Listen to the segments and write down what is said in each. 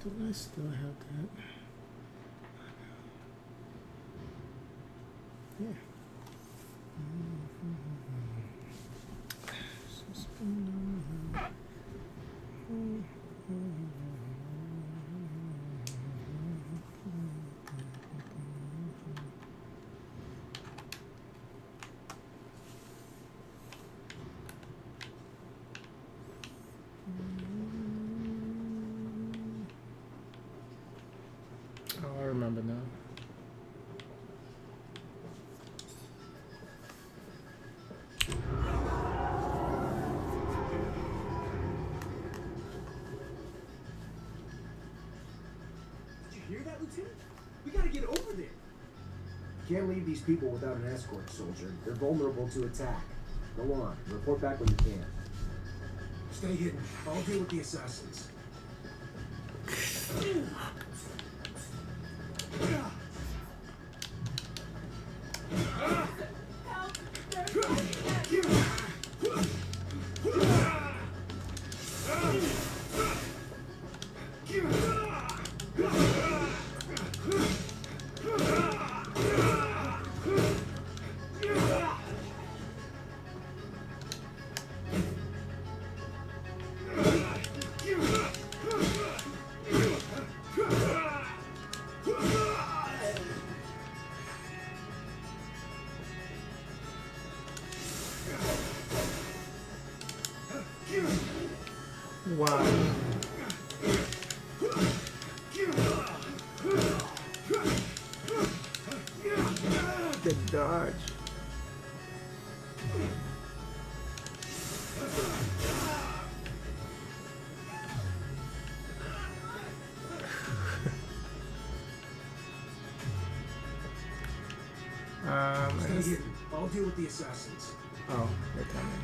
Do I still have that? Yeah. Oh, I remember now. Hear that, Lieutenant? We gotta get over there. Can't leave these people without an escort, soldier. They're vulnerable to attack. Go on. Report back when you can. Stay hidden. I'll deal with the assassins. Wow. Good dodge. Stay hidden. I'll deal with the assassins. Oh, they're coming.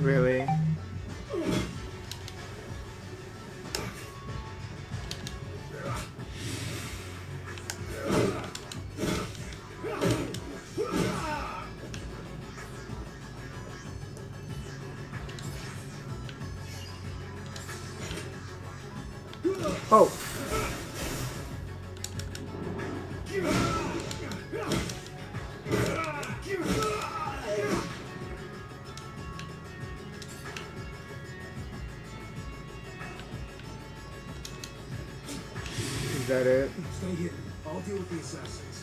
Really? Oh. Is that it? Stay hidden. I'll deal with the assassins.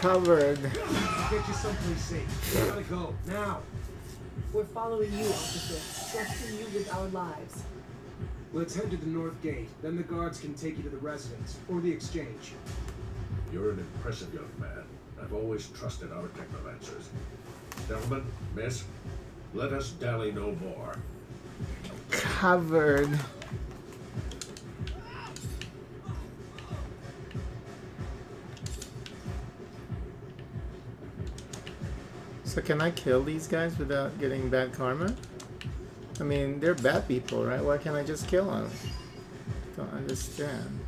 covered. I'll get you someplace safe. We gotta go now. We're following you, officer. Trusting you with our lives. Let's head to the north gate. Then the guards can take you to the residence or the exchange. You're an impressive young man. I've always trusted our Technomancers. Gentlemen, miss, let us dally no more. Covered. So can I kill these guys without getting bad karma? I mean, they're bad people, right? Why can't I just kill them? Don't understand.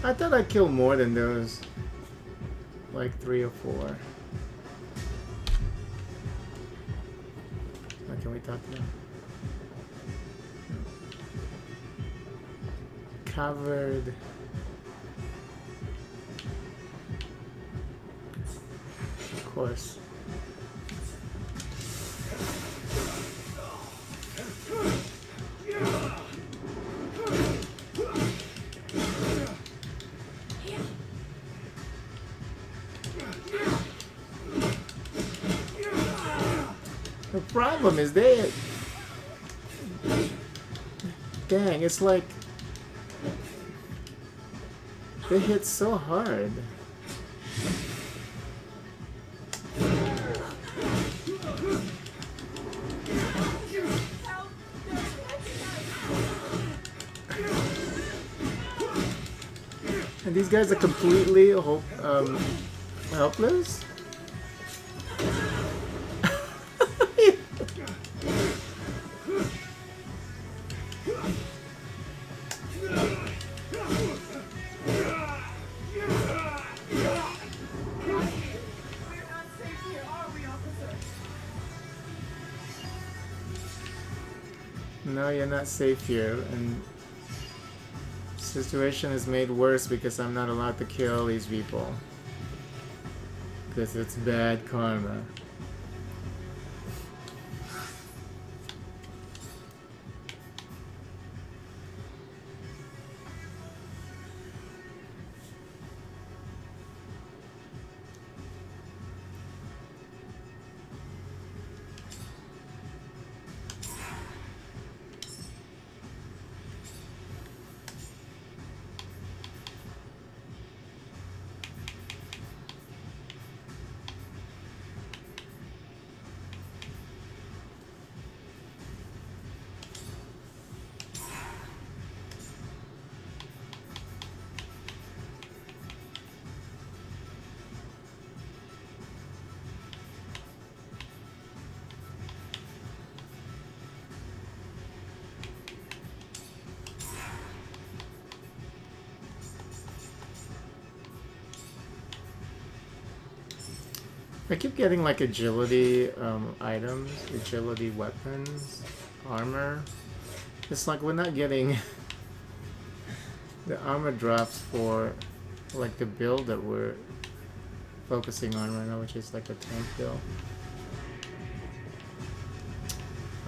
I thought I'd kill more than those. Like 3 or 4. Oh, can we talk to them? Covered. Of course. The problem is they... Dang, it's like... They hit so hard. And these guys are completely helpless? No, you're not safe here, and the situation is made worse because I'm not allowed to kill these people. Because it's bad karma. I keep getting like agility items, agility weapons, armor. It's like we're not getting the armor drops for like the build that we're focusing on right now, which is like a tank build.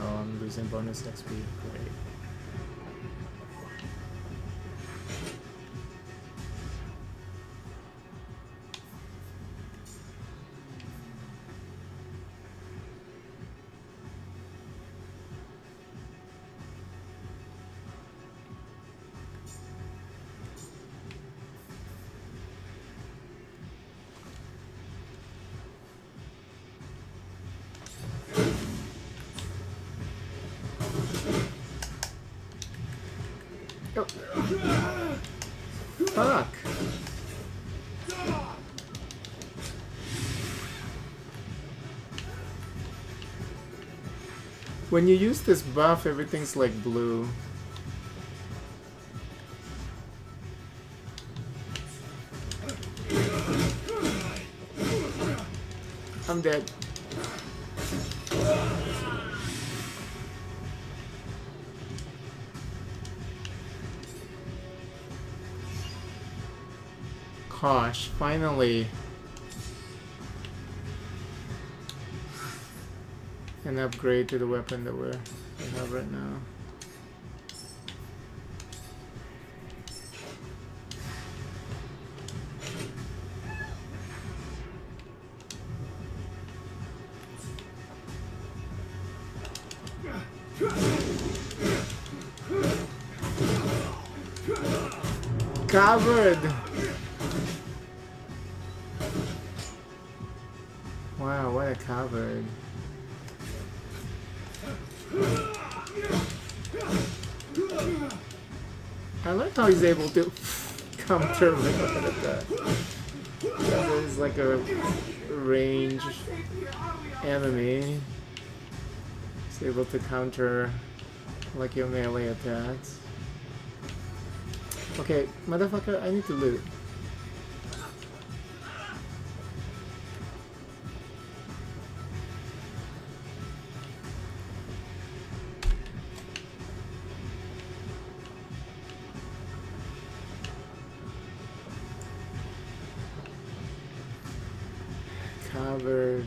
Oh, I'm losing bonus XP. Great. Fuck. When you use this buff, everything's like blue. I'm dead. Gosh, finally. an upgrade to the weapon that we have right now. Covered! Wow, what a coward. I like how he's able to counter melee attack. He's like a ranged enemy. He's able to counter like your melee attacks. Okay, motherfucker, I need to loot. Covered.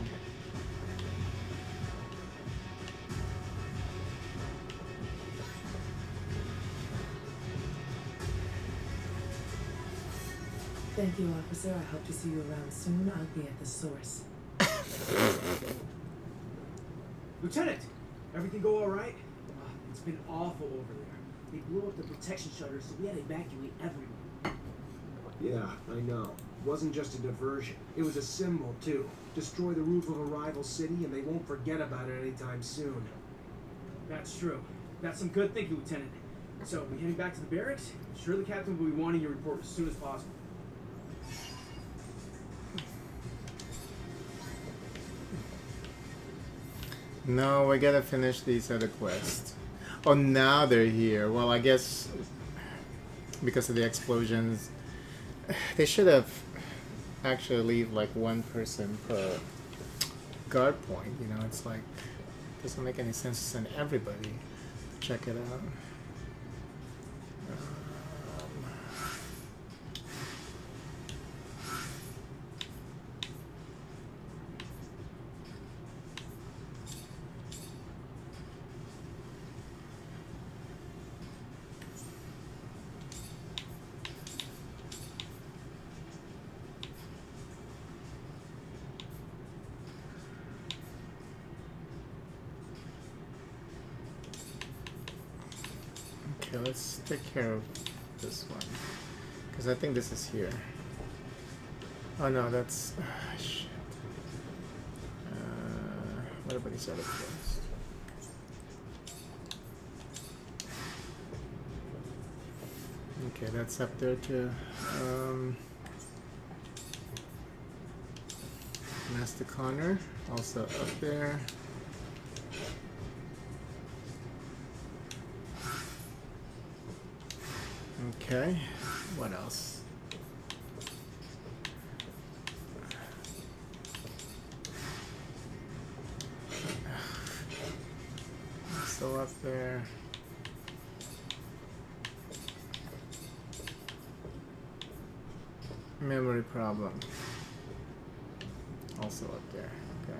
Thank you, officer. I hope to see you around soon. I'll be at the source. Lieutenant, everything go all right? It's been awful over there. They blew up the protection shutters, so we had to evacuate everyone. Yeah, I know. Wasn't just a diversion. It was a symbol, too. Destroy the roof of a rival city, and they won't forget about it anytime soon. That's true. That's some good thinking, Lieutenant. So, we heading back to the barracks? Sure, the captain will be wanting your report as soon as possible. No, we gotta finish these other quests. Oh, now they're here. Well, I guess because of the explosions, they should have actually leave like one person per guard point. You know, it's like doesn't make any sense to send everybody to check it out. Okay, let's take care of this one. Because I think this is here. Oh no, that's... shit. What about these other quests? Okay, that's up there too. Master Connor, also up there. Okay, what else? So up there. Memory problem. Also up there. Okay.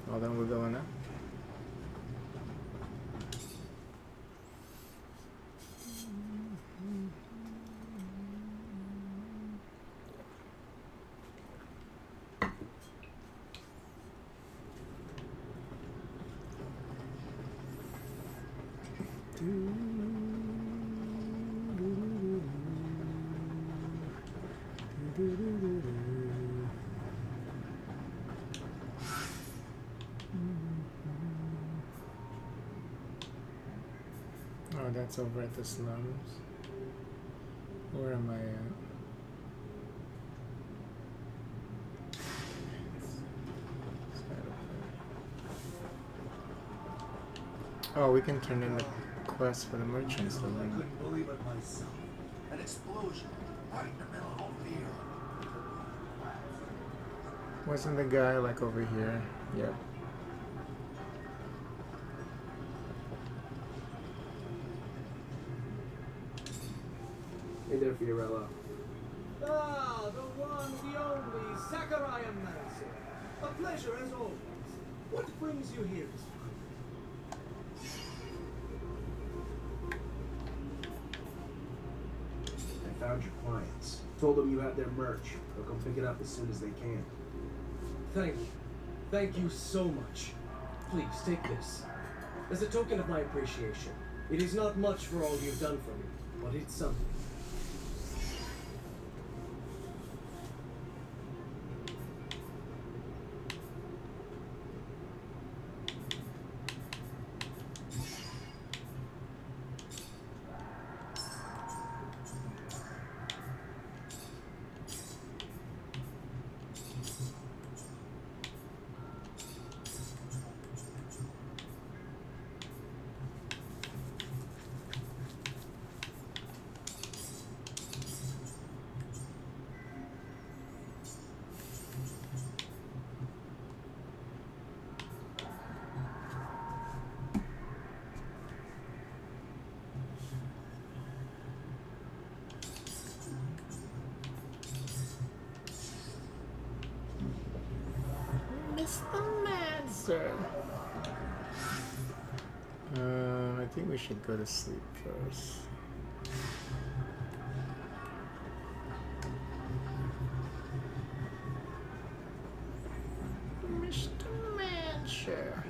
Well, then we're going up. Oh, that's over at the slums. Where am I at? Oh, we can turn in the quest for the merchants. I couldn't believe it myself. An explosion right in the middle of here. Wasn't the guy like over here? Yep. Hey there, Fiorello. Ah, the one, the only Technomancer. A pleasure as always. What brings you here this morning? I found your clients. Told them you had their merch. They'll come pick it up as soon as they can. Thank you. Thank you so much. Please, take this. As a token of my appreciation. It is not much for all you've done for me, but it's something. Mr. Mancer. I think we should go to sleep first. Mr. Mancer.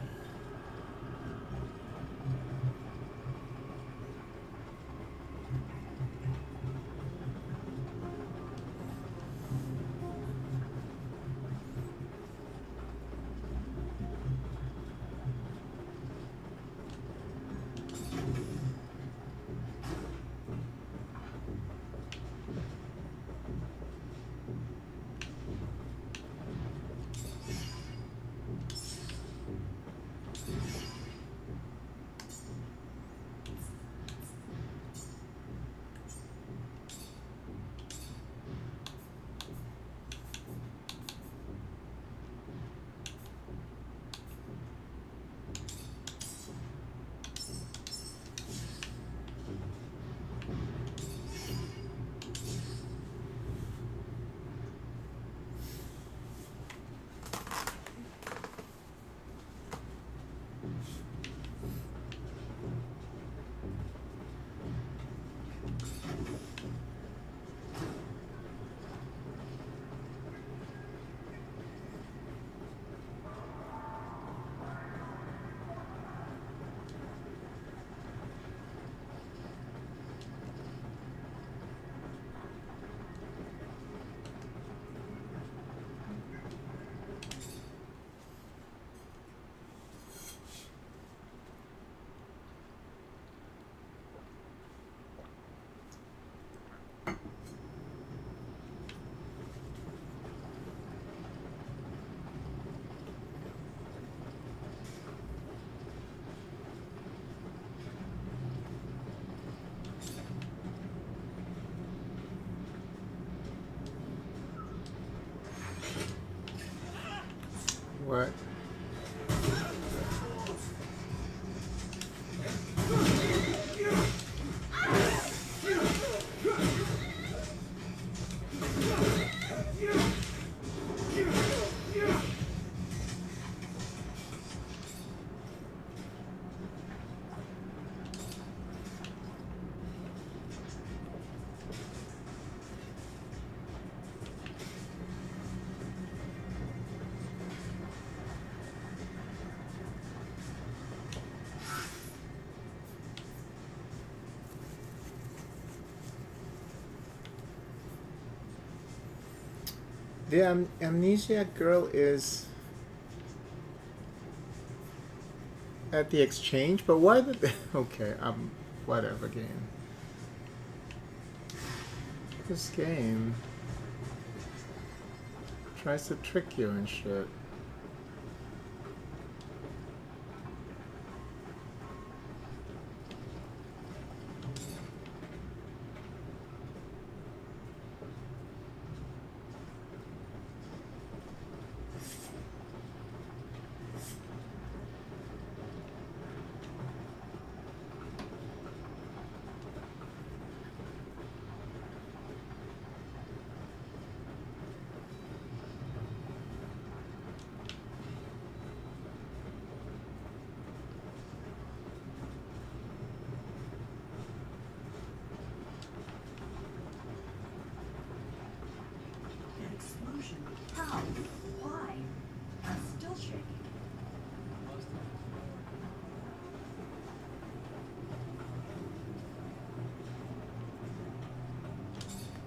What? The amnesiac girl is at the exchange, but why did they... Okay, whatever game. This game tries to trick you and shit.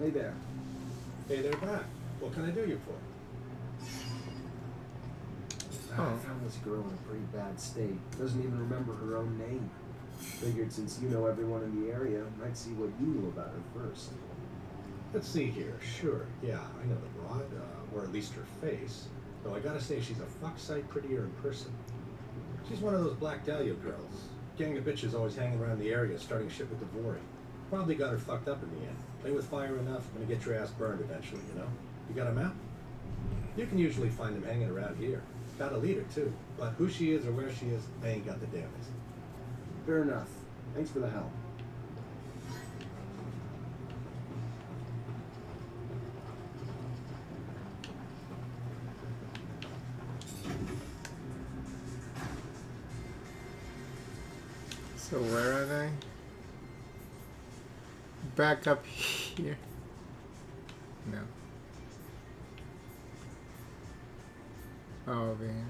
Hey there. Hey there, back. What can I do you for? I found this girl in a pretty bad state. Doesn't even remember her own name. Figured since you know everyone in the area, I'd see what you knew about her first. Let's see here. Sure, yeah, I know the broad, or at least her face. Though I gotta say, she's a fuck sight prettier in person. She's one of those Black Dahlia girls. Gang of bitches always hanging around the area, starting shit with Devori. Probably got her fucked up in the end. Play with fire enough, gonna get your ass burned eventually, you know? You got a map? You can usually find them hanging around here. Got a leader, too. But who she is or where she is, I ain't got the damnest. Fair enough. Thanks for the help. So where are they? Back up here. No. Oh, over here.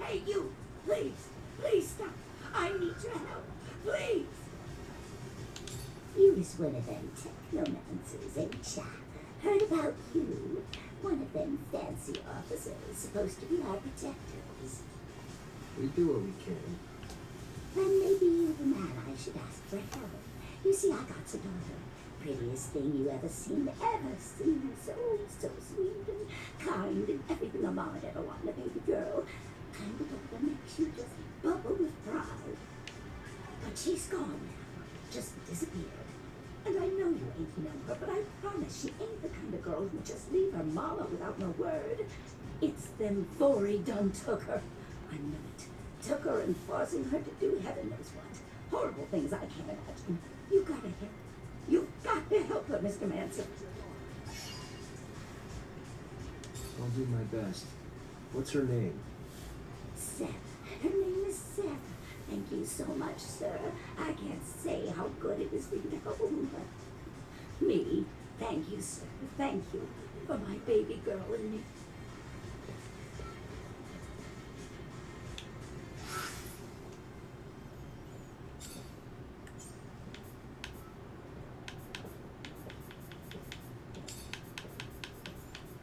Hey, you! Please! Please stop! I need your help! Please! You was one of them Technomancers, ain't ya? Heard about you. One of them fancy officers supposed to be our protectors. We do what we can. Then maybe you're the man I should ask for help. You see, I got a daughter. Prettiest thing you ever seen. So sweet and kind and everything a mom would ever want in a baby girl. Kind of daughter makes you just bubble with pride. But she's gone now. Just disappeared. And I know you ain't know her, but I promise she ain't the kind of girl who just leave her mama without no word. It's them Vori done took her. I know it. Took her and forcing her to do heaven knows what. Horrible things I can't imagine. You gotta help. You've got to help her, Mr. Manson. I'll do my best. What's her name? Seth. Her name is Seth. Thank you so much, sir. I can't say how good it is for you to help me. Thank you, sir. Thank you for my baby girl and me.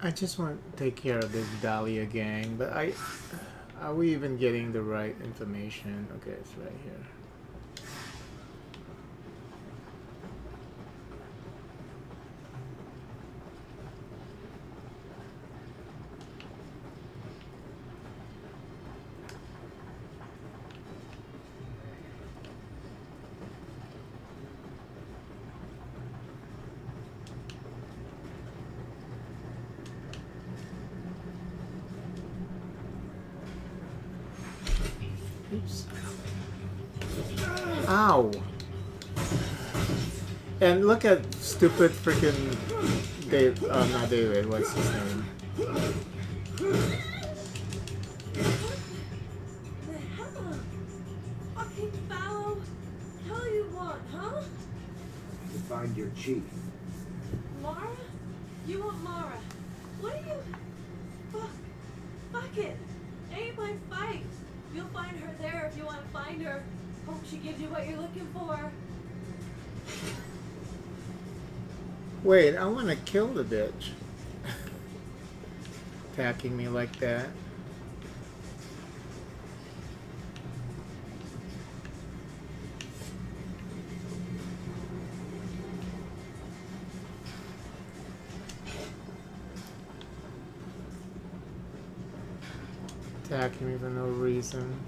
I just want to take care of this Dahlia gang, but are we even getting the right information? Okay, it's right here. Oops. Ow! And look at stupid freaking Dave. Not David. What's his name? The hell? Fucking foul. Hell you want, huh? To find your chief. Mara? You want Mara? What are you? Fuck it. Ain't my fight. You'll find her there if you want to find her. Hope she gives you what you're looking for. Wait, I want to kill the bitch. Attacking me like that. Attacking me for no reason.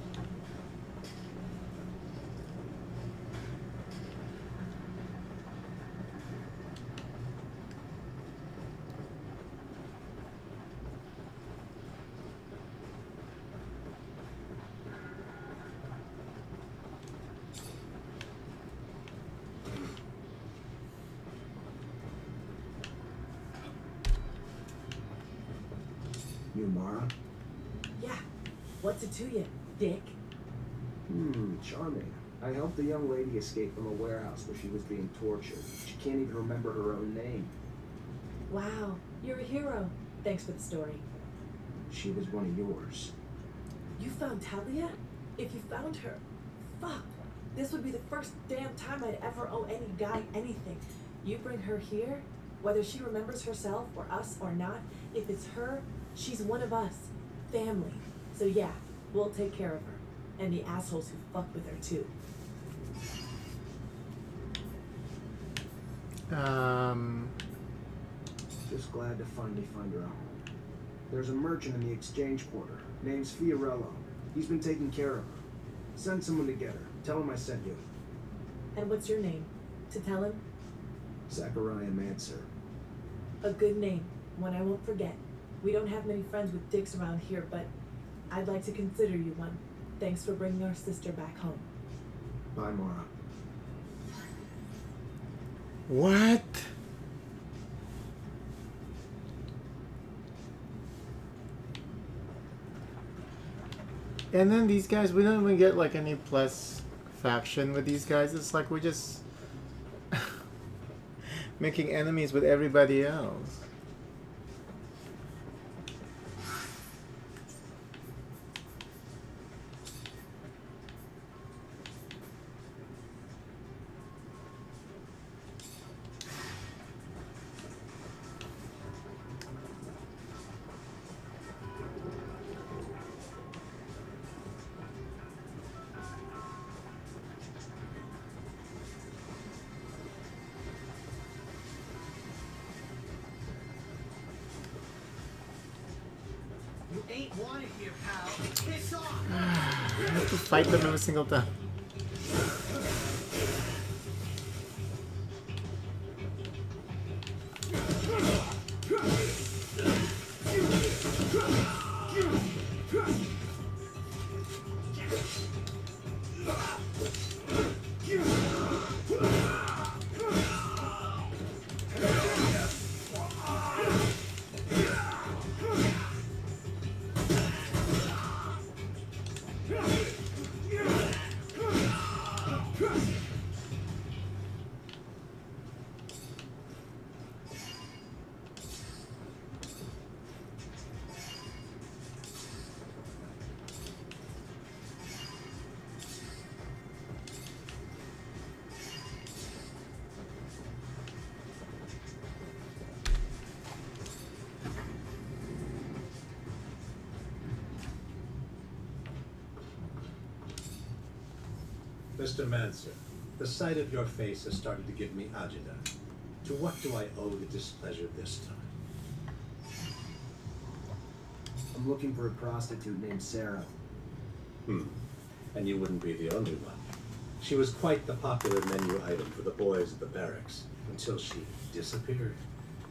You Mara? Yeah. What's it to you, dick? Charming. I helped the young lady escape from a warehouse where she was being tortured. She can't even remember her own name. Wow, you're a hero. Thanks for the story. She was one of yours. You found Talia? If you found her, fuck. This would be the first damn time I'd ever owe any guy anything. You bring her here, whether she remembers herself or us or not, if it's her, she's one of us. Family. So yeah, we'll take care of her. And the assholes who fuck with her too. Just glad to finally find her a home. There's a merchant in the exchange quarter. Name's Fiorello. He's been taking care of her. Send someone to get her. Tell him I sent you. And what's your name? To tell him? Zachariah Mancer. A good name. One I won't forget. We don't have many friends with dicks around here, but I'd like to consider you one. Thanks for bringing our sister back home. Bye, Mara. What? And then these guys, we don't even get like any plus faction with these guys. It's like we're just making enemies with everybody else. You ain't wanted here, pal. Piss off! I have to fight them every single time. Mr. Mancer, the sight of your face has started to give me agita. To what do I owe the displeasure this time? I'm looking for a prostitute named Sarah. And you wouldn't be the only one. She was quite the popular menu item for the boys at the barracks, until she disappeared,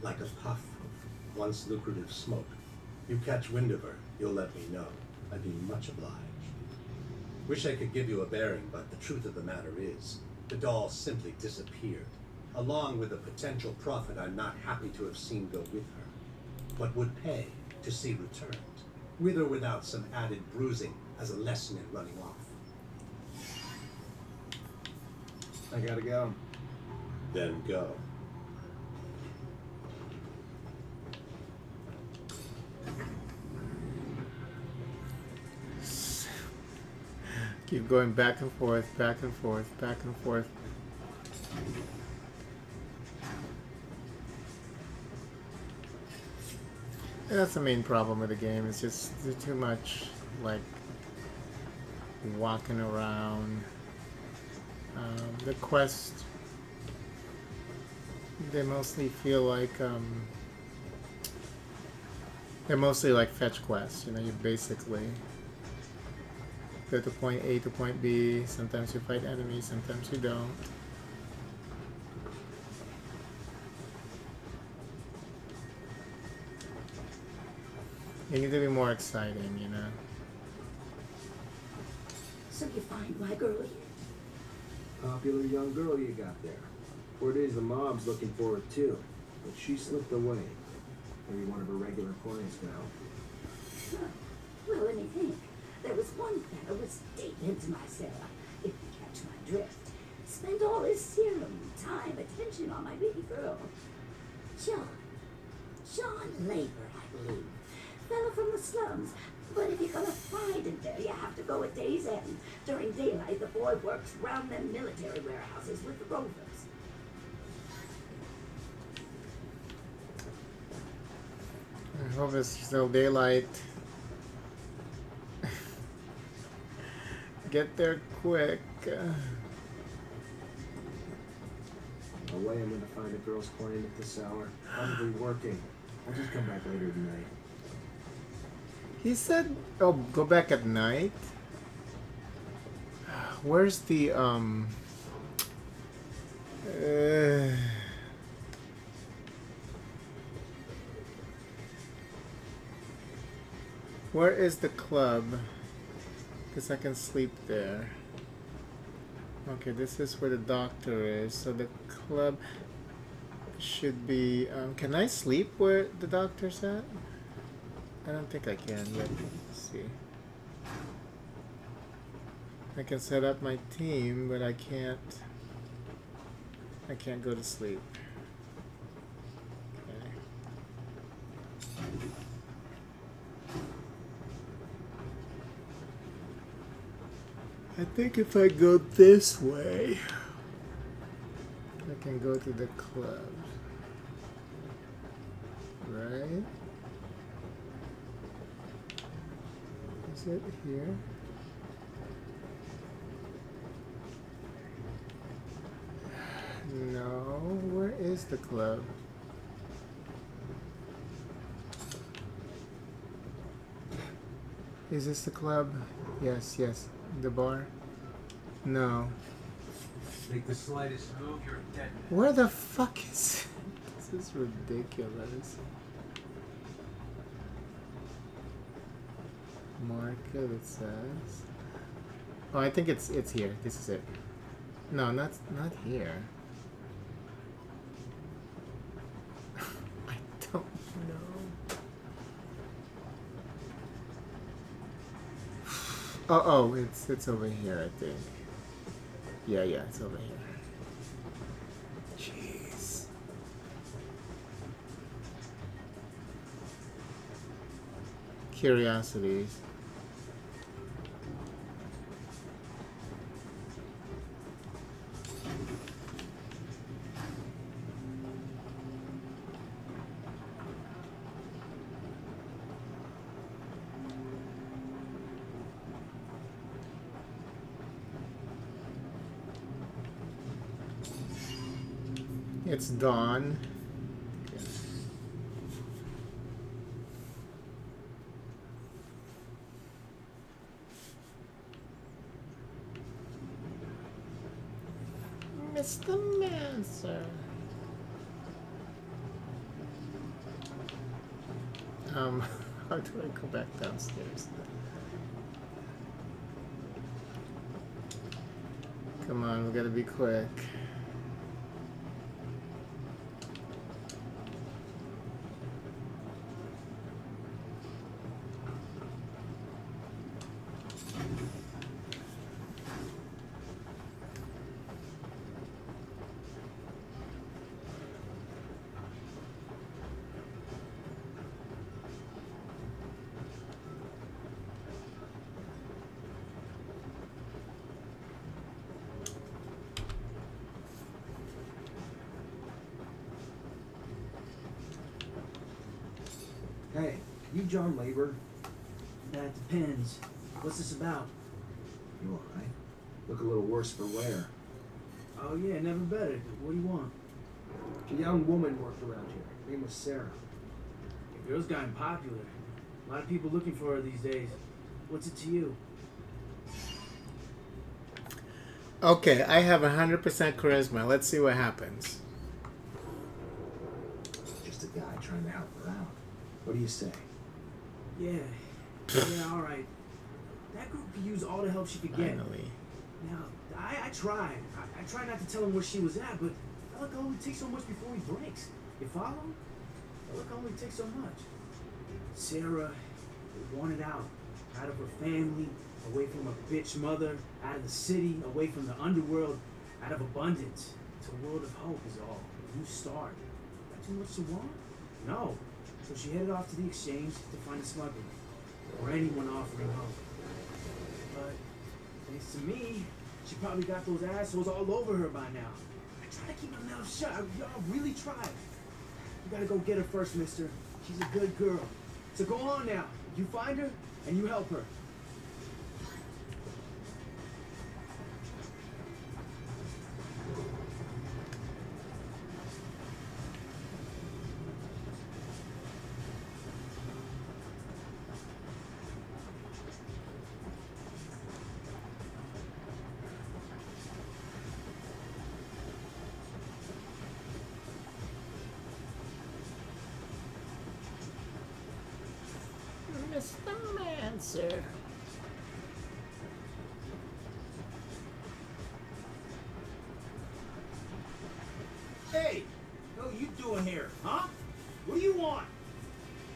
like a puff of once lucrative smoke. You catch wind of her, you'll let me know. I'd be much obliged. Wish I could give you a bearing, but the truth of the matter is, the doll simply disappeared, along with a potential profit I'm not happy to have seen go with her, but would pay to see returned, with or without some added bruising as a lesson in running off. I gotta go. Then go. Keep going back and forth, back and forth, back and forth. And that's the main problem with the game. It's just too much, like, walking around. The quest, they mostly feel like, they're mostly like fetch quests. You know, you basically go to point A to point B. Sometimes you fight enemies, sometimes you don't. You need to be more exciting, you know. So you find my girl here? Popular young girl you got there. 4 days the mob's looking for her too, but she slipped away. Maybe one of her regular clients now. Huh. Well, let me think. There was one fellow was deep into my Sarah, if you catch my drift. Spent all his serum, time, attention on my baby girl. John Labor, I believe. Fellow from the the slums. But if you're gonna find him there, you have to go at day's end. During daylight, the boy works round them military warehouses with the rovers. I hope it's still daylight. Get there quick. No way I'm gonna find a girl's client at this hour. Probably working. I'll just come back later tonight. He said, "Oh, go back at night." Where's the where is the club? Because I can sleep there. Okay, this is where the doctor is. So the club should be. Can I sleep where the doctor's at? I don't think I can yet. Let's see. I can set up my team, but I can't go to sleep. Okay. I think if I go this way, I can go to the club. Right? Is it here? No, where is the club? Is this the club? Yes, yes. The bar? No. Make the slightest move, you're a dead man. Where the fuck is it? This is ridiculous. Market, it says. Oh, I think it's here. This is it. No, not here. I don't know. Oh, it's over here, I think. Yeah, it's over here. Jeez. Curiosities. It's dawn. Okay. Mr. Mancer. How do I go back downstairs? Come on, we gotta be quick. Hey, you John Labor? That depends. What's this about? You alright? Look a little worse for wear. Oh yeah, never better. What do you want? A young woman worked around here. Her name was Sarah. The girl's gotten popular. A lot of people looking for her these days. What's it to you? Okay, I have 100% charisma. Let's see what happens. Just a guy trying to help her out. What do you say? Yeah, alright. That girl could use all the help she could get. Finally. Now, I tried. I tried not to tell him where she was at, but fella can only take so much before he breaks. You follow? Fella can only take so much. Sarah wanted out of her family, away from a bitch mother, out of the city, away from the underworld, out of abundance. To a world of hope is all. A new start. That too much to want? No. So she headed off to the exchange to find a smuggler. or anyone offering help. But thanks to me, she probably got those assholes all over her by now. I try to keep my mouth shut. Y'all really try. You gotta go get her first, mister. She's a good girl. So go on now. You find her, and you help her. Technomancer. Hey, what are you doing here, huh? What do you want?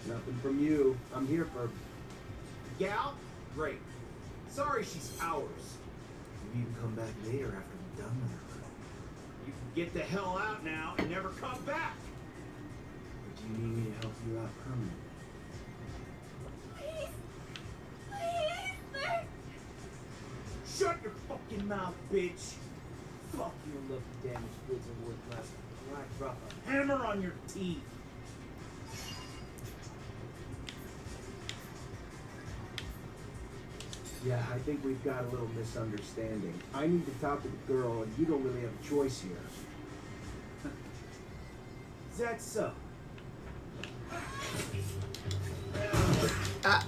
Nothing from you. I'm here for... Gal? Great. Sorry she's ours. You can come back later after we're done with her. You can get the hell out now and never come back. Or do you need me to help you out permanently? Shut your fucking mouth, bitch. Fuck you and look damaged goods are worth less. Or I drop a hammer on your teeth. Yeah, I think we've got a little misunderstanding. I need to talk to the girl, and you don't really have a choice here. Is that so? Ah.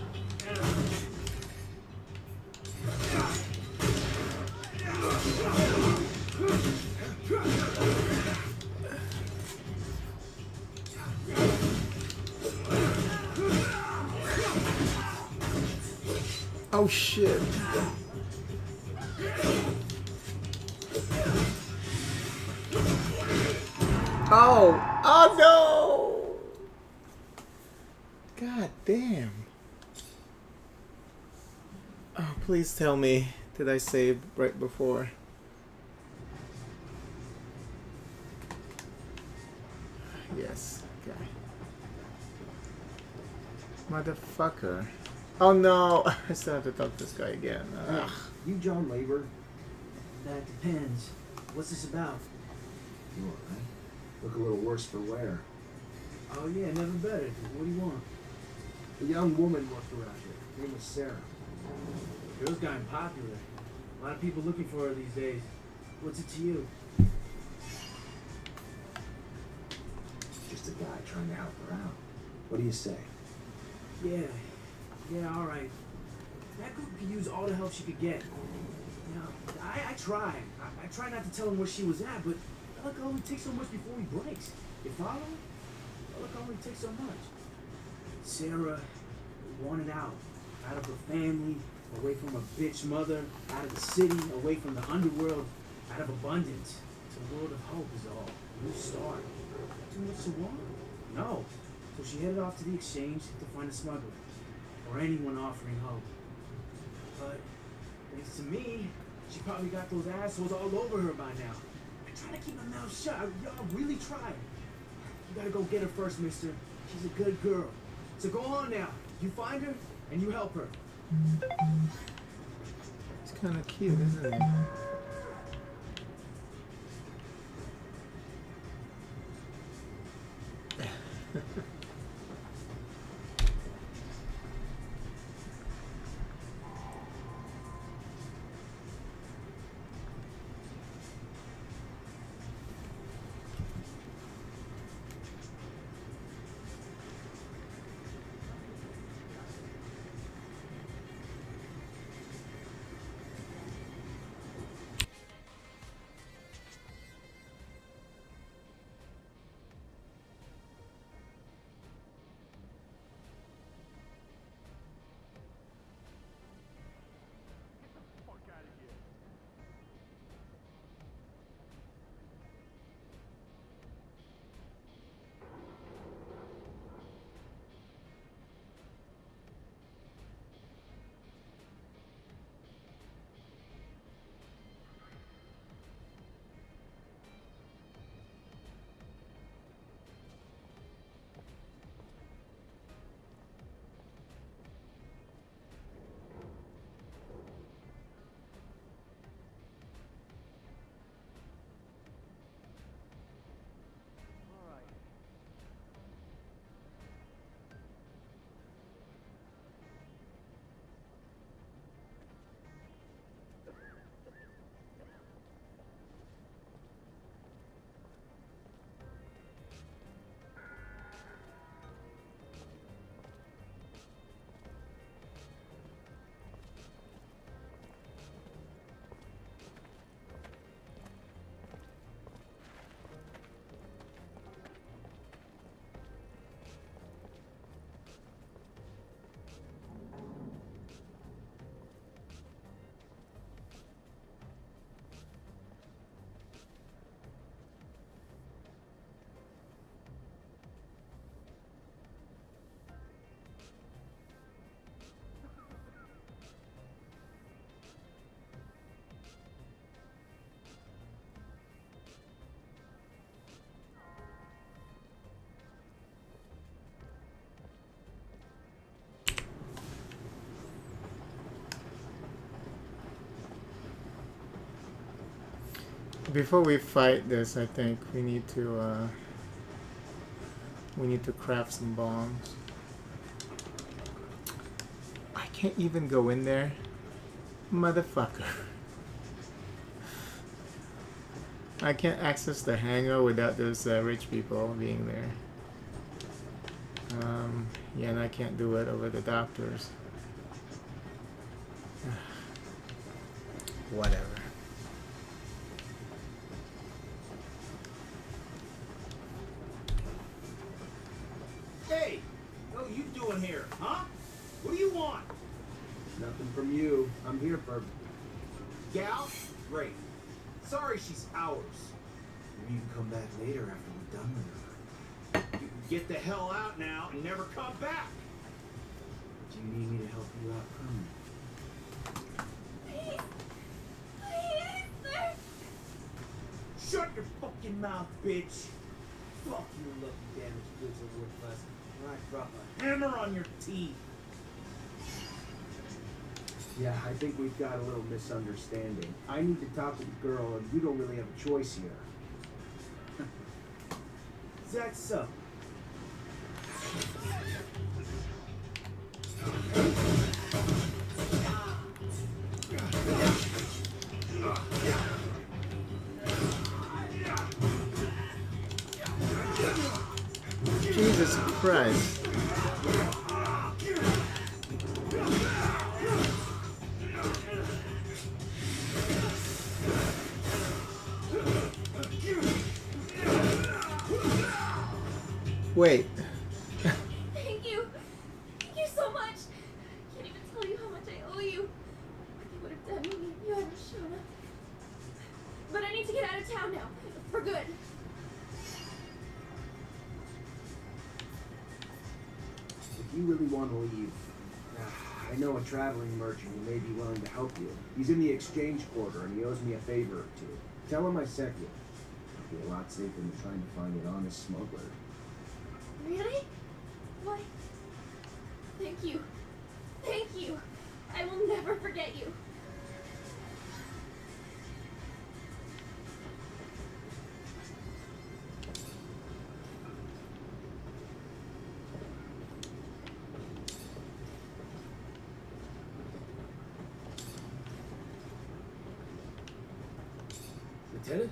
Oh shit. Oh, oh no. God damn. Oh, please tell me, did I save right before? Yes, okay. Motherfucker. Oh no, I still have to talk to this guy again. Ugh. You John Labor? That depends. What's this about? You alright? Look a little worse for wear. Oh yeah, never better. What do you want? A young woman worked around here. Her name was Sarah. Girl's gotten popular. A lot of people looking for her these days. What's it to you? Just a guy trying to help her out. What do you say? Yeah, alright. That group could use all the help she could get. You know, I try. I try not to tell him where she was at, but look, only takes so much before he breaks. You follow? Look, only takes so much. Sarah wanted out of her family, away from a bitch mother, out of the city, away from the underworld, out of abundance. To a world of hope is all. A new start. Too much to want? No. So she headed off to the exchange to find a smuggler, or anyone offering hope. But thanks to me, she probably got those assholes all over her by now. I try to keep my mouth shut. Y'all really try. You gotta go get her first, mister. She's a good girl. So go on now. You find her, and you help her. It's kind of cute, isn't it? before we fight this, I think we need to craft some bombs. I can't even go in there, motherfucker. I can't access the hangar without those rich people being there. Yeah, and I can't do it over the doctors. Whatever. Hey, what are you doing here, huh? What do you want? Nothing from you. I'm here for... Gal? Great. Sorry she's ours. Maybe you can come back later after we're done with her. You can get the hell out now and never come back. Do you need me to help you out permanently? Please, sir. Shut your fucking mouth, bitch. Fuck your lucky damaged goods are worth less. Or I drop a hammer on your teeth. Yeah, I think we've got a little misunderstanding. I need to talk to the girl, and you don't really have a choice here. Is that so? Jesus Christ. Wait. Thank you. Thank you so much. I can't even tell you how much I owe you. What you would have done to me if you hadn't shown up. But I need to get out of town now. For good. If you really want to leave, I know a traveling merchant who may be willing to help you. He's in the exchange quarter, and he owes me a favor or two. Tell him I sent you. It'll be a lot safer than trying to find an honest smuggler. Really? Why? Thank you. Thank you. I will never forget you. Lieutenant?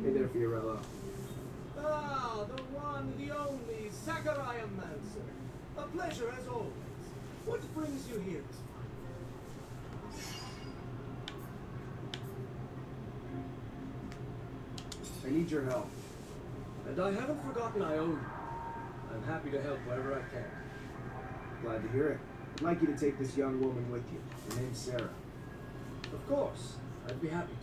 Hey there, Fiorello. Ah, the one, the only, Technomancer. A pleasure as always. What brings you here this morning? I need your help. And I haven't forgotten I owe you. I'm happy to help wherever I can. Glad to hear it. I'd like you to take this young woman with you. Her name's Sarah. Of course, I'd be happy to.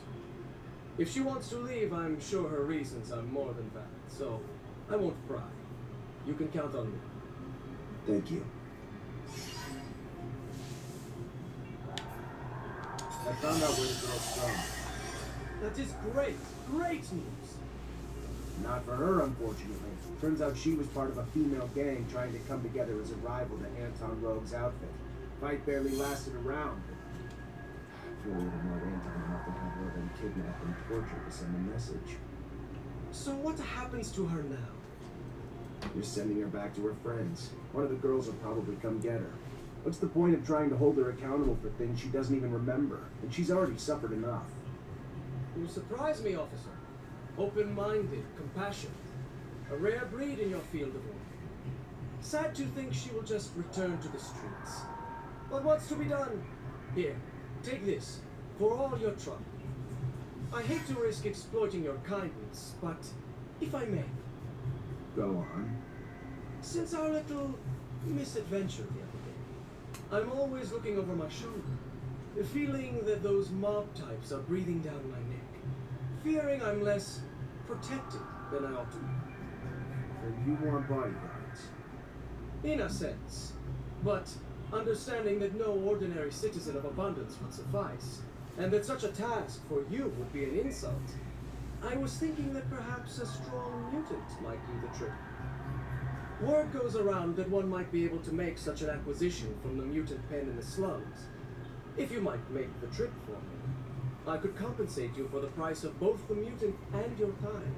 If she wants to leave, I'm sure her reasons are more than valid, so I won't pry. You can count on me. Thank you. I found out where the girl's from. That is great. Great news. Not for her, unfortunately. Turns out she was part of a female gang trying to come together as a rival to Anton Rogue's outfit. Fight barely lasted a round. Really annoyed Anton enough to have her then kidnapped and tortured to send a message. So what happens to her now? You're sending her back to her friends. One of the girls will probably come get her. What's the point of trying to hold her accountable for things she doesn't even remember? And she's already suffered enough. You surprise me, officer. Open-minded, compassionate. A rare breed in your field of work. Sad to think she will just return to the streets. But what's to be done? Here, take this, for all your trouble. I hate to risk exploiting your kindness, but if I may. Go on. Since our little misadventure the other day, I'm always looking over my shoulder, feeling that those mob types are breathing down my neck, fearing I'm less protected than I ought to be. And you want bodyguards? In a sense, but understanding that no ordinary citizen of abundance would suffice, and that such a task for you would be an insult, I was thinking that perhaps a strong mutant might do the trick. Word goes around that one might be able to make such an acquisition from the mutant pen in the slums. If you might make the trip for me, I could compensate you for the price of both the mutant and your time.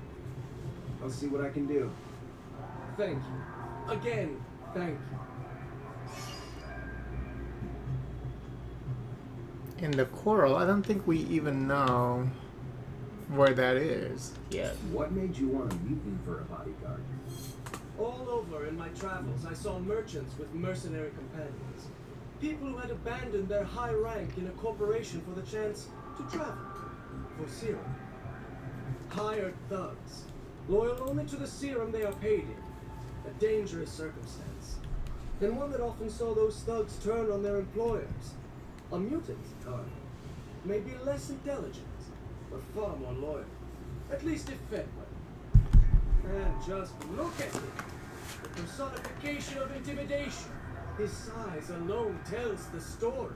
I'll see what I can do. Thank you. Again, thank you. In the coral, I don't think we even know where that is yet. What made you want a mutant for a bodyguard? All over in my travels, I saw merchants with mercenary companions. People who had abandoned their high rank in a corporation for the chance to travel. For serum. Hired thugs. Loyal only to the serum they are paid in. A dangerous circumstance. And one that often saw those thugs turn on their employers. A mutant, however, may be less intelligent, but far more loyal. At least if fed well. And just look at him. The personification of intimidation. His size alone tells the story.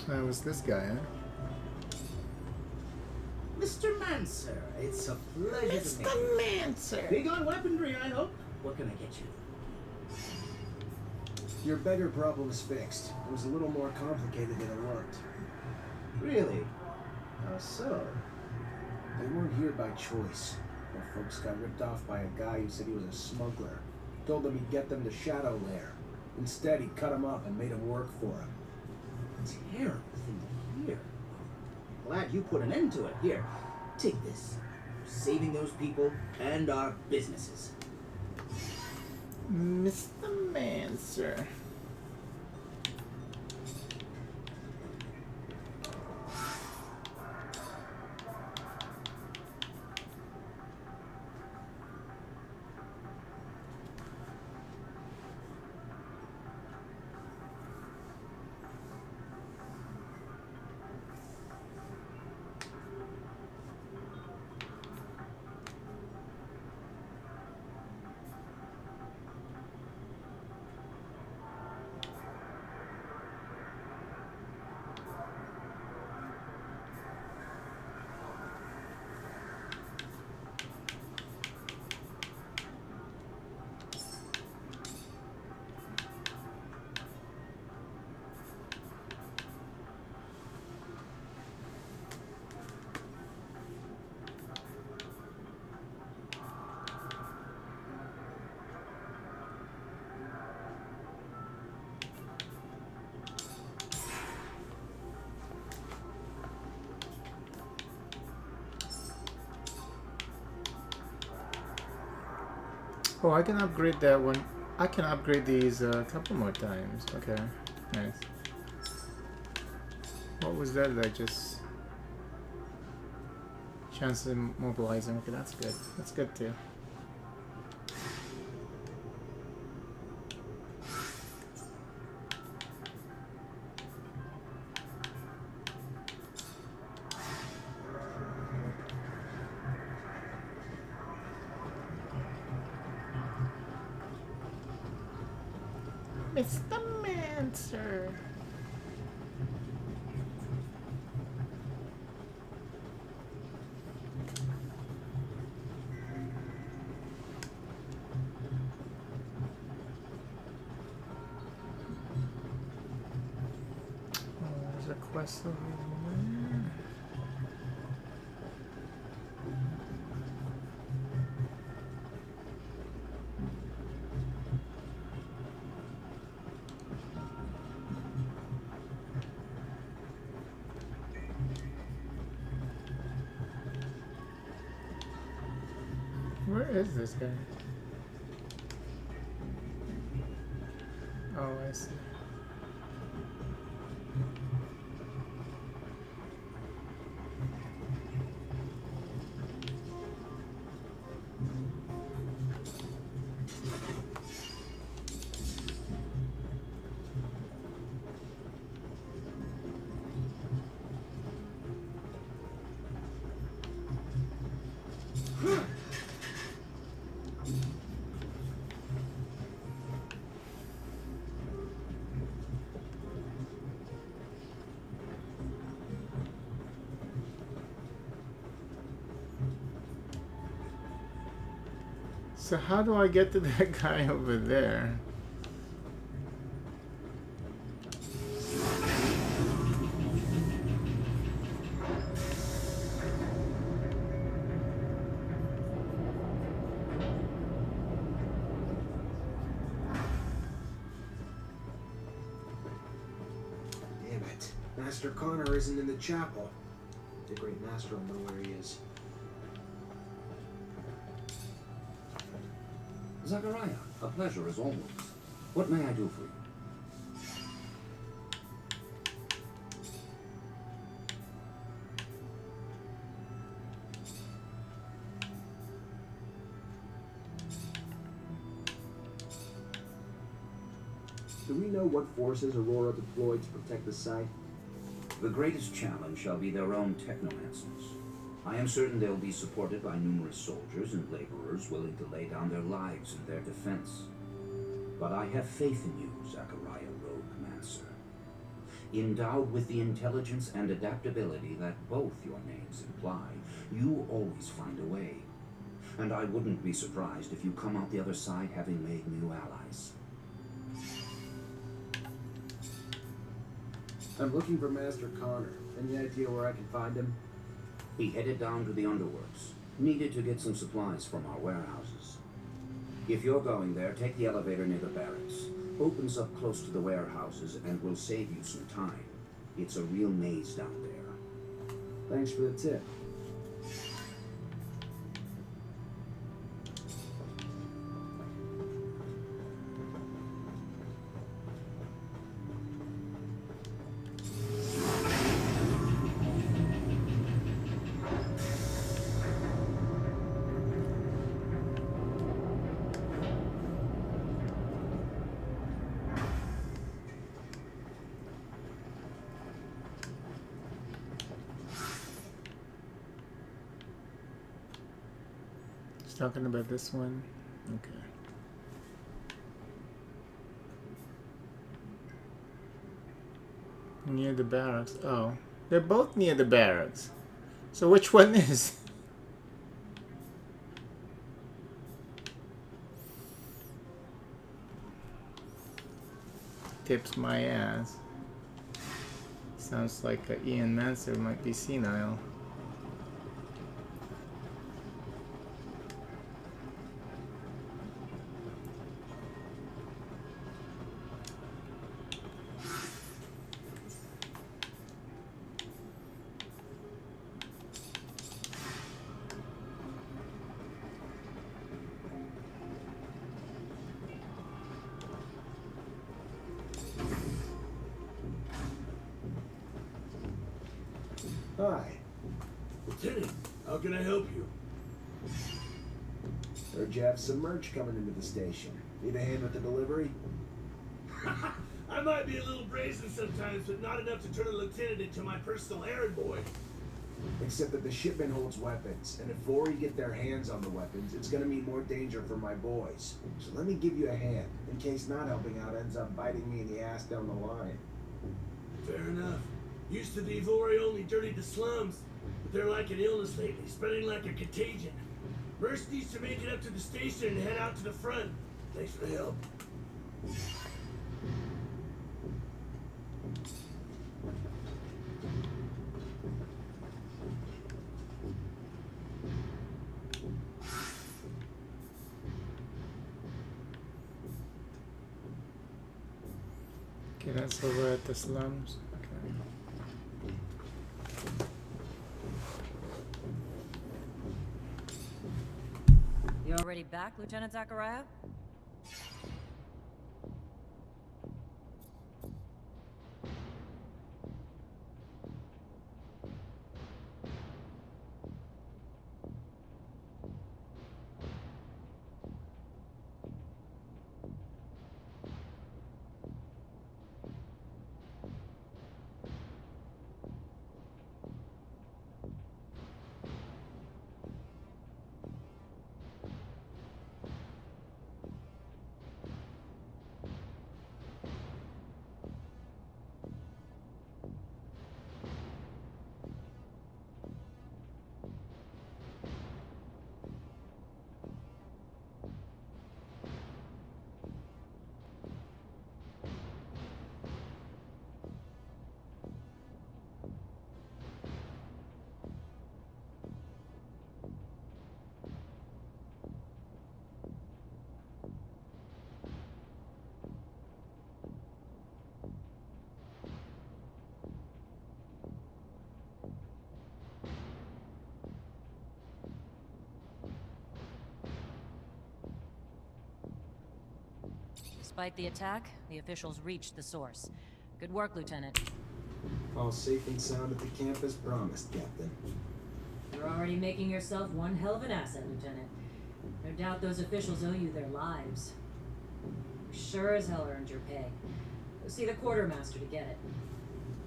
That was this guy, huh? Mr. Mancer, it's a pleasure to meet Mr. you. Mancer! Big on weaponry, I hope. What can I get you? Your beggar problem's fixed. It was a little more complicated than it looked. Really? How so? They weren't here by choice. Their folks got ripped off by a guy who said he was a smuggler. Told them he'd get them to Shadow Lair. Instead, he cut them up and made them work for him. Terrible thing to hear. Glad you put an end to it. Here, take this. Saving those people and our businesses. Mr. Mancer. Oh, I can upgrade that one. I can upgrade these a couple more times. Okay, nice. What was that? I just chance of mobilizing. Okay, that's good. That's good too. Mr. Mancer. Oh, there's a quest over there. Where is this guy? Oh, I see. So how do I get to that guy over there? Damn it. Master Connor isn't in the chapel. The great master will know where he is. Zachariah, a pleasure as always. What may I do for you? Do we know what forces Aurora deployed to protect the site? The greatest challenge shall be their own Technomancers. I am certain they'll be supported by numerous soldiers and laborers willing to lay down their lives in their defense. But I have faith in you, Zachariah Rogue-Mancer. Endowed with the intelligence and adaptability that both your names imply, you always find a way. And I wouldn't be surprised if you come out the other side having made new allies. I'm looking for Master Connor. Any idea where I can find him? He headed down to the underworks. Needed to get some supplies from our warehouses. If you're going there, take the elevator near the barracks. Opens up close to the warehouses and will save you some time. It's a real maze down there. Thanks for the tip. Talking about this one? Okay. Near the barracks. Oh. They're both near the barracks. So which one is? Tips my ass. Sounds like Ian Mancer might be senile. Hi. Lieutenant, how can I help you? Heard you have some merch coming into the station. Need a hand with the delivery? I might be a little brazen sometimes, but not enough to turn a lieutenant into my personal errand boy. Except that the shipment holds weapons, and if Vori get their hands on the weapons, it's gonna mean more danger for my boys. So let me give you a hand, in case not helping out ends up biting me in the ass down the line. Fair enough. Used to be Vori only dirtied the slums, but they're like an illness lately, spreading like a contagion. Merce needs to make it up to the station and head out to the front. Thanks for the help. Okay, that's over at the slums. Okay. You already back, Lieutenant Zachariah? Despite the attack, the officials reached the source. Good work, Lieutenant. All safe and sound at the camp as promised, Captain. You're already making yourself one hell of an asset, Lieutenant. No doubt those officials owe you their lives. You sure as hell earned your pay. Go see the quartermaster to get it.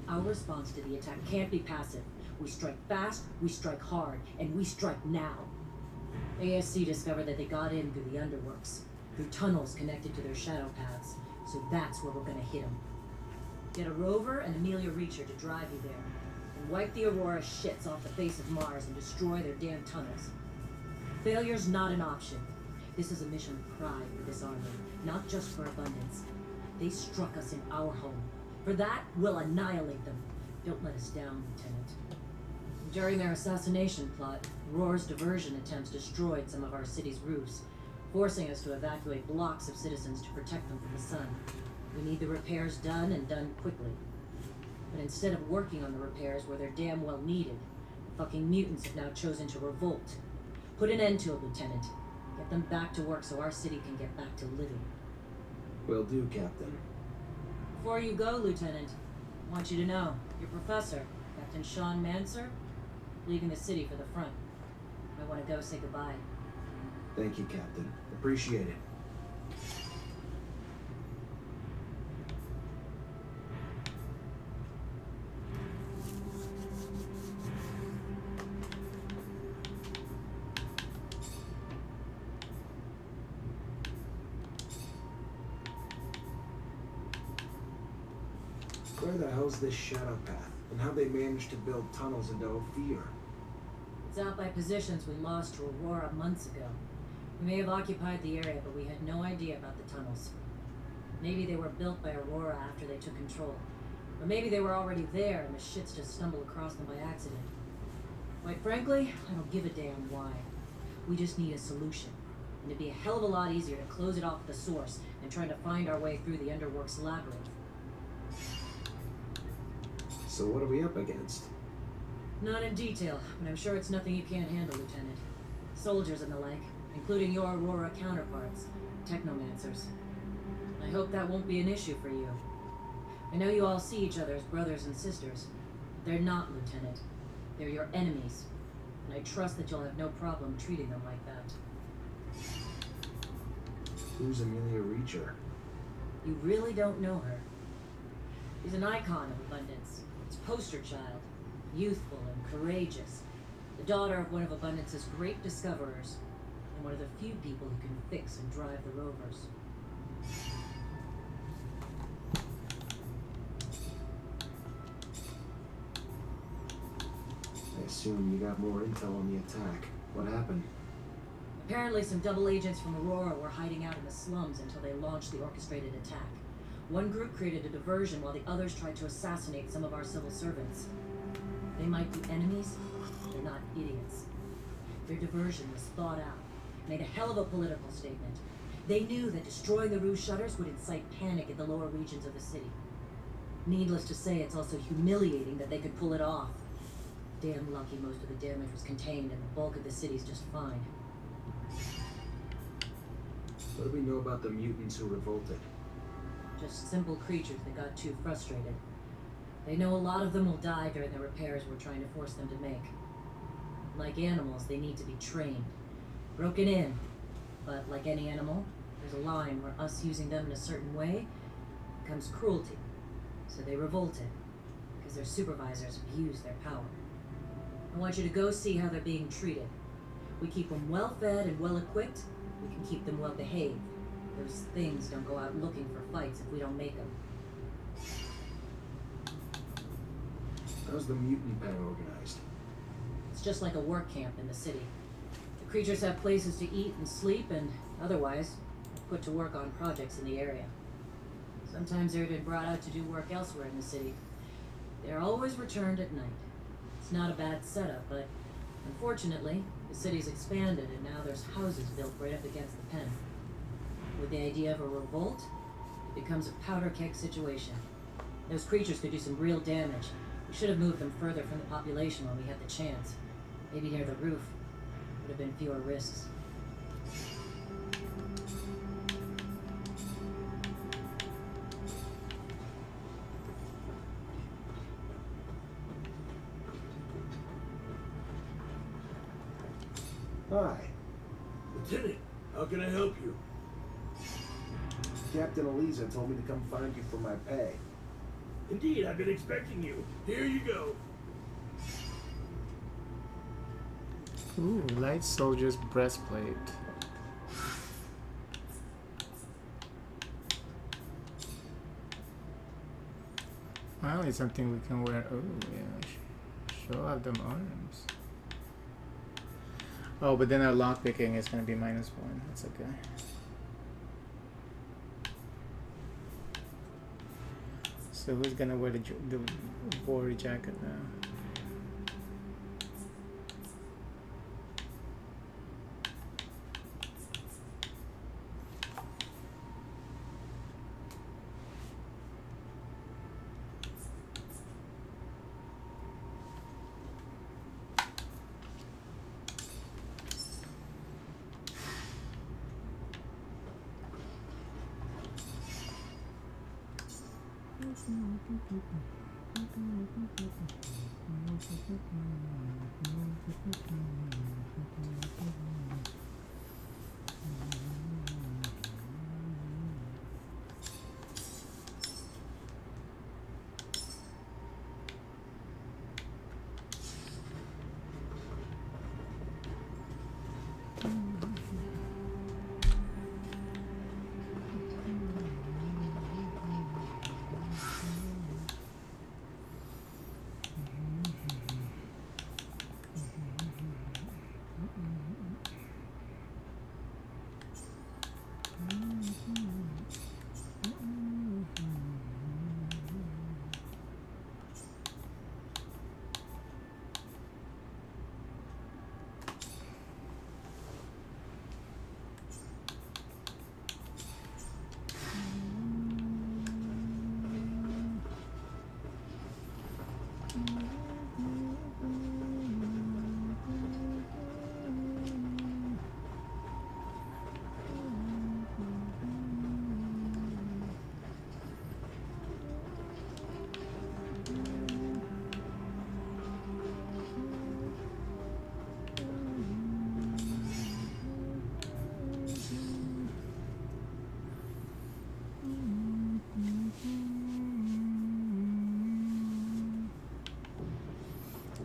Our response to the attack can't be passive. We strike fast, we strike hard, and we strike now. ASC discovered that they got in through the underworks, through tunnels connected to their shadow paths, so that's where we're gonna hit them. Get a rover and Amelia Reacher to drive you there, and wipe the Aurora shits off the face of Mars and destroy their damn tunnels. Failure's not an option. This is a mission of pride for this army, not just for abundance. They struck us in our home. For that, we'll annihilate them. Don't let us down, Lieutenant. During their assassination plot, Roar's diversion attempts destroyed some of our city's roofs, forcing us to evacuate blocks of citizens to protect them from the sun. We need the repairs done and done quickly. But instead of working on the repairs where they're damn well needed, the fucking mutants have now chosen to revolt. Put an end to it, Lieutenant. Get them back to work so our city can get back to living. Will do, Captain. Before you go, Lieutenant, I want you to know, your professor, Captain Sean Mancer, leaving the city for the front. I want to go say goodbye. Thank you, Captain. Appreciate it. Where the hell's this shadow path? And how they managed to build tunnels into Ophir? It's out by positions we lost to Aurora months ago. We may have occupied the area, but we had no idea about the tunnels. Maybe they were built by Aurora after they took control. Or maybe they were already there and the shits just stumbled across them by accident. Quite frankly, I don't give a damn why. We just need a solution. And it'd be a hell of a lot easier to close it off at the source than trying to find our way through the Underworks labyrinth. So what are we up against? Not in detail, but I'm sure it's nothing you can't handle, Lieutenant. Soldiers and the like, including your Aurora counterparts, Technomancers. I hope that won't be an issue for you. I know you all see each other as brothers and sisters. They're not, Lieutenant. They're your enemies, and I trust that you'll have no problem treating them like that. Who's Amelia Reacher? You really don't know her. She's an icon of abundance. Its poster child, youthful and courageous, the daughter of one of Abundance's great discoverers, and one of the few people who can fix and drive the rovers. I assume you got more intel on the attack. What happened? Apparently, some double agents from Aurora were hiding out in the slums until they launched the orchestrated attack. One group created a diversion while the others tried to assassinate some of our civil servants. They might be enemies, but they're not idiots. Their diversion was thought out, made a hell of a political statement. They knew that destroying the roof shutters would incite panic in the lower regions of the city. Needless to say, it's also humiliating that they could pull it off. Damn lucky most of the damage was contained and the bulk of the city's just fine. What do we know about the mutants who revolted? Just simple creatures that got too frustrated. They know a lot of them will die during the repairs we're trying to force them to make. Like animals, they need to be trained, broken in. But like any animal, there's a line where us using them in a certain way becomes cruelty. So they revolted, because their supervisors abuse their power. I want you to go see how they're being treated. We keep them well-fed and well-equipped, we can keep them well-behaved. Those things don't go out looking for fights if we don't make them. How's the mutant pen organized? It's just like a work camp in the city. The creatures have places to eat and sleep, and otherwise, put to work on projects in the area. Sometimes they're even brought out to do work elsewhere in the city. They're always returned at night. It's not a bad setup, but unfortunately, the city's expanded and now there's houses built right up against the pen. With the idea of a revolt, it becomes a powder keg situation. Those creatures could do some real damage. We should have moved them further from the population when we had the chance. Maybe near the roof. Would have been fewer risks. Hi. Lieutenant, how can I help you? Captain Eliza told me to come find you for my pay. Indeed, I've been expecting you. Here you go. Ooh, light soldier's breastplate. Finally, something we can wear. Oh, yeah. Show off them arms. Oh, but then our lockpicking is going to be -1. That's okay. So who's going to wear the war jacket now?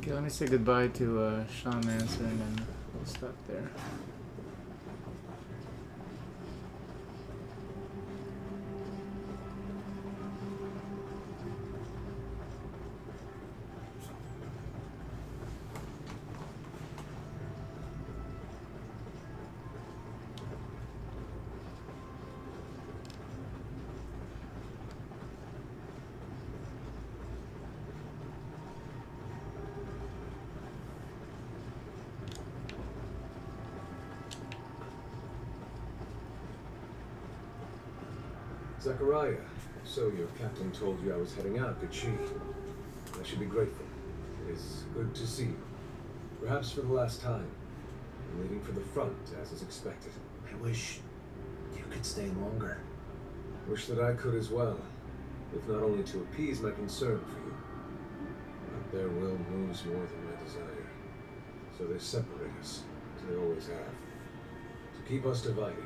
Okay, let me say goodbye to Technomancer and then we'll stop there. Zachariah, so your captain told you I was heading out, did she? I should be grateful. It is good to see you. Perhaps for the last time. I'm leaving for the front, as is expected. I wish you could stay longer. Wish that I could as well, if not only to appease my concern for you. But their will moves more than my desire. So they separate us, as they always have. To keep us divided.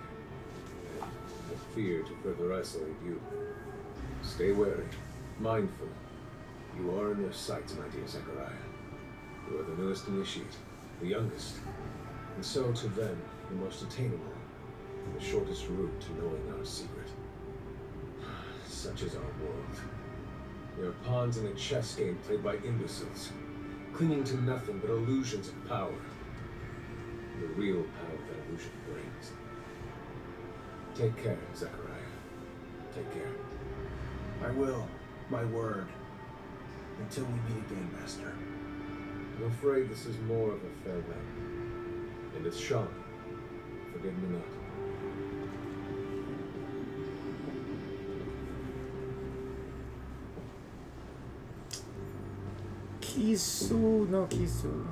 I fear to further isolate you. Stay wary, mindful. You are in their sights, my dear Zachariah. You are the newest initiate, the youngest, and so to them, the most attainable, the shortest route to knowing our secret. Such is our world. We are pawns in a chess game played by imbeciles, clinging to nothing but illusions of power. The real power that illusion brings. Take care, Zachariah. Take care. I will. My word. Until we meet again, Master. I'm afraid this is more of a farewell. And it's Sean. Forgive me not. Kisu, no Kisu.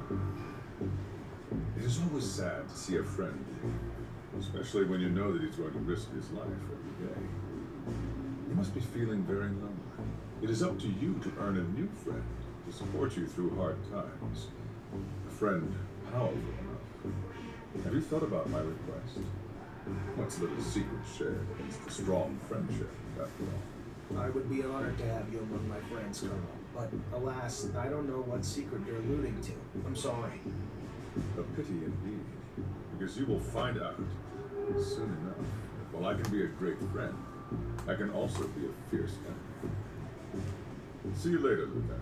It is always sad to see a friend, especially when you know that he's going to risk his life every day. You must be feeling very lonely. It is up to you to earn a new friend to support you through hard times. A friend powerful enough. Have you thought about my request? What's little secret shared against a strong friendship, after all? I would be honored to have you among my friends, Colonel. But alas, I don't know what secret you're alluding to. I'm sorry. A pity indeed, because you will find out soon enough. While I can be a great friend, I can also be a fierce enemy. See you later, Lieutenant.